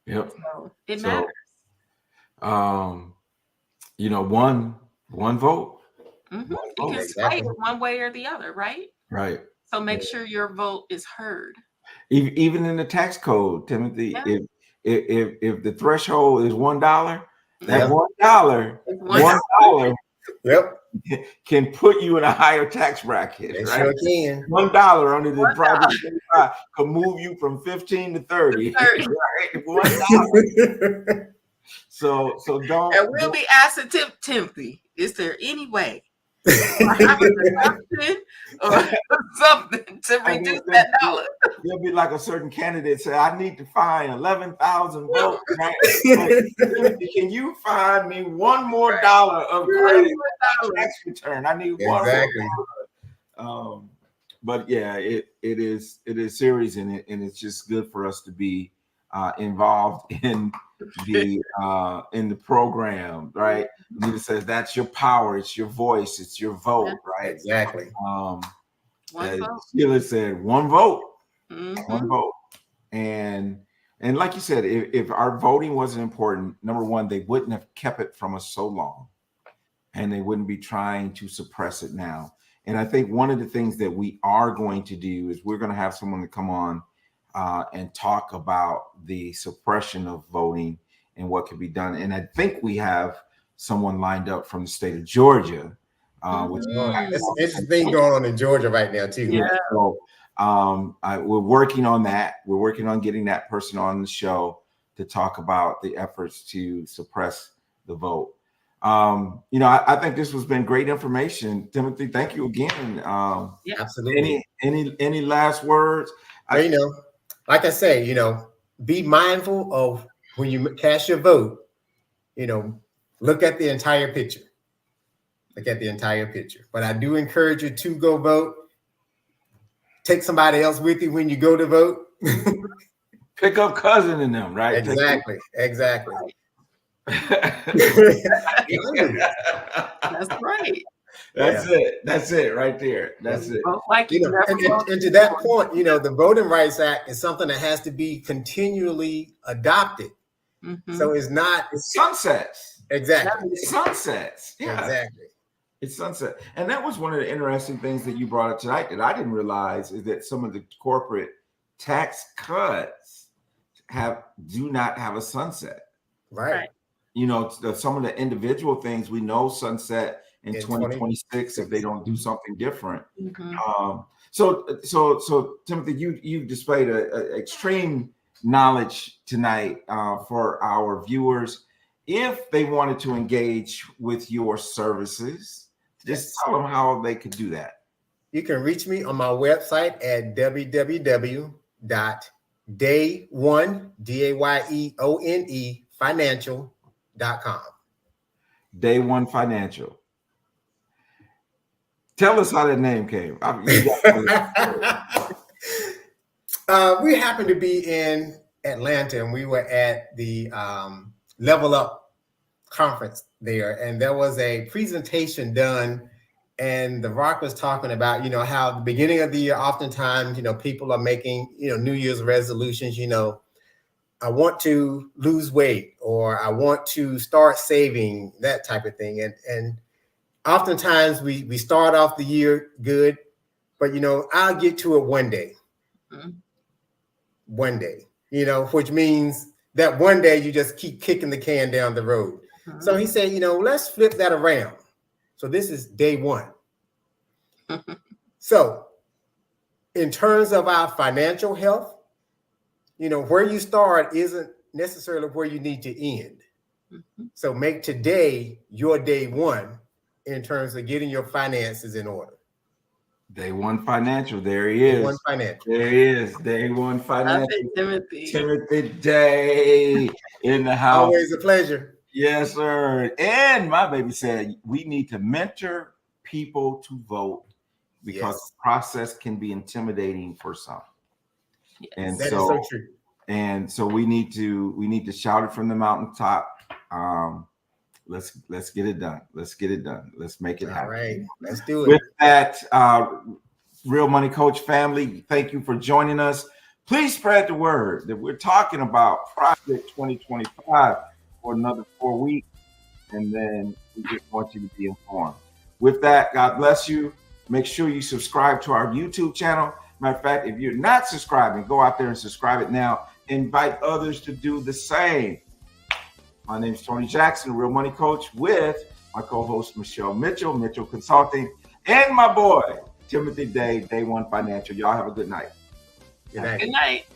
[SPEAKER 1] Yep.
[SPEAKER 2] So it matters.
[SPEAKER 1] One vote.
[SPEAKER 2] You can sway it one way or the other, right?
[SPEAKER 1] Right.
[SPEAKER 2] So make sure your vote is heard.
[SPEAKER 1] Even in the tax code, Timothy,
[SPEAKER 2] Yeah.
[SPEAKER 1] if the threshold is $1, that
[SPEAKER 4] Yeah.
[SPEAKER 1] $1 $1
[SPEAKER 4] Yep.
[SPEAKER 1] can put you in a higher tax bracket,
[SPEAKER 4] They
[SPEAKER 1] right?
[SPEAKER 4] sure can.
[SPEAKER 1] $1 under the Project 25 could move you from 15 to 30.
[SPEAKER 2] 30.
[SPEAKER 1] Right? $1. So don't.
[SPEAKER 2] And we'll be asking Timothy, is there any way or have a deduction or something to reduce that dollar?
[SPEAKER 1] There'll be like a certain candidate say, I need to find 11,000 votes. Right? Can you find me one more dollar of credit on tax return? I need one more. But yeah, it is serious, and it's just good for us to be involved in the program, right? Nita says that's your power, it's your voice, it's your vote, right?
[SPEAKER 4] Exactly.
[SPEAKER 2] One vote.
[SPEAKER 1] Sheila said one vote,
[SPEAKER 2] Mm-hmm.
[SPEAKER 1] one vote, and like you said, if our voting wasn't important, number one, they wouldn't have kept it from us so long, and they wouldn't be trying to suppress it now. And I think one of the things that we are going to do is we're going to have someone to come on and talk about the suppression of voting and what can be done. And I think we have someone lined up from the state of Georgia.
[SPEAKER 4] There's an interesting thing going on in Georgia right now, too.
[SPEAKER 1] Yeah. So we're working on that. We're working on getting that person on the show to talk about the efforts to suppress the vote. I think this has been great information. Timothy, thank you again.
[SPEAKER 4] Absolutely.
[SPEAKER 1] Any last words?
[SPEAKER 4] Like I say, be mindful of when you cast your vote, look at the entire picture. Look at the entire picture. But I do encourage you to go vote. Take somebody else with you when you go to vote.
[SPEAKER 1] Pick up cousin in them, right?
[SPEAKER 4] Exactly.
[SPEAKER 2] That's right.
[SPEAKER 1] That's it right there. That's it.
[SPEAKER 2] Like
[SPEAKER 4] and to that point, the Voting Rights Act is something that has to be continually adopted.
[SPEAKER 2] Mm-hmm.
[SPEAKER 4] So it's
[SPEAKER 1] sunsets.
[SPEAKER 4] Exactly.
[SPEAKER 1] It's sunsets. Yeah.
[SPEAKER 4] Exactly.
[SPEAKER 1] It's sunset. And that was one of the interesting things that you brought up tonight that I didn't realize is that some of the corporate tax cuts do not have a sunset.
[SPEAKER 4] Right.
[SPEAKER 1] Some of the individual things we know sunset in 2026 if they don't do something different.
[SPEAKER 2] Mm-hmm.
[SPEAKER 1] So Timothy, you've displayed a extreme knowledge tonight for our viewers. If they wanted to engage with your services, just tell them how they could do that.
[SPEAKER 4] You can reach me on my website at www.day1financial.com.
[SPEAKER 1] Day One Financial. Tell us how that name came.
[SPEAKER 4] We happened to be in Atlanta, and we were at the Level Up conference there, and there was a presentation done, and The Rock was talking about, how the beginning of the year, oftentimes, people are making, New Year's resolutions, I want to lose weight, or I want to start saving, that type of thing. And oftentimes we start off the year good, but, I'll get to it one day.
[SPEAKER 2] Mm-hmm.
[SPEAKER 4] One day, which means that one day you just keep kicking the can down the road. Mm-hmm. So he said, let's flip that around. So this is day one. So in terms of our financial health, where you start isn't necessarily where you need to end. Mm-hmm. So make today your day one in terms of getting your finances in order.
[SPEAKER 1] Day One Financial. There he is.
[SPEAKER 4] Day One Financial.
[SPEAKER 1] There he is. Day One Financial.
[SPEAKER 2] Timothy
[SPEAKER 1] Day in the house.
[SPEAKER 4] Always a pleasure.
[SPEAKER 1] Yes, sir. And my baby said we need to mentor people to vote because the process can be intimidating for some.
[SPEAKER 2] Yes.
[SPEAKER 1] And
[SPEAKER 4] that is so true.
[SPEAKER 1] And so we need to shout it from the mountaintop. Let's get it done. Let's get it done. Let's make it happen.
[SPEAKER 4] All right, let's do it.
[SPEAKER 1] With that, Real Money Coach family, thank you for joining us. Please spread the word that we're talking about Project 2025 for another 4 weeks, and then we just want you to be informed. With that, God bless you. Make sure you subscribe to our YouTube channel. Matter of fact, if you're not subscribing, go out there and subscribe it now. Invite others to do the same. My name is Tony Jackson, Real Money Coach, with my co-host Michelle Mitchell, Mitchell Consulting, and my boy Timothy Day, Day One Financial. Y'all have a good night.
[SPEAKER 4] Good night.
[SPEAKER 2] Good night.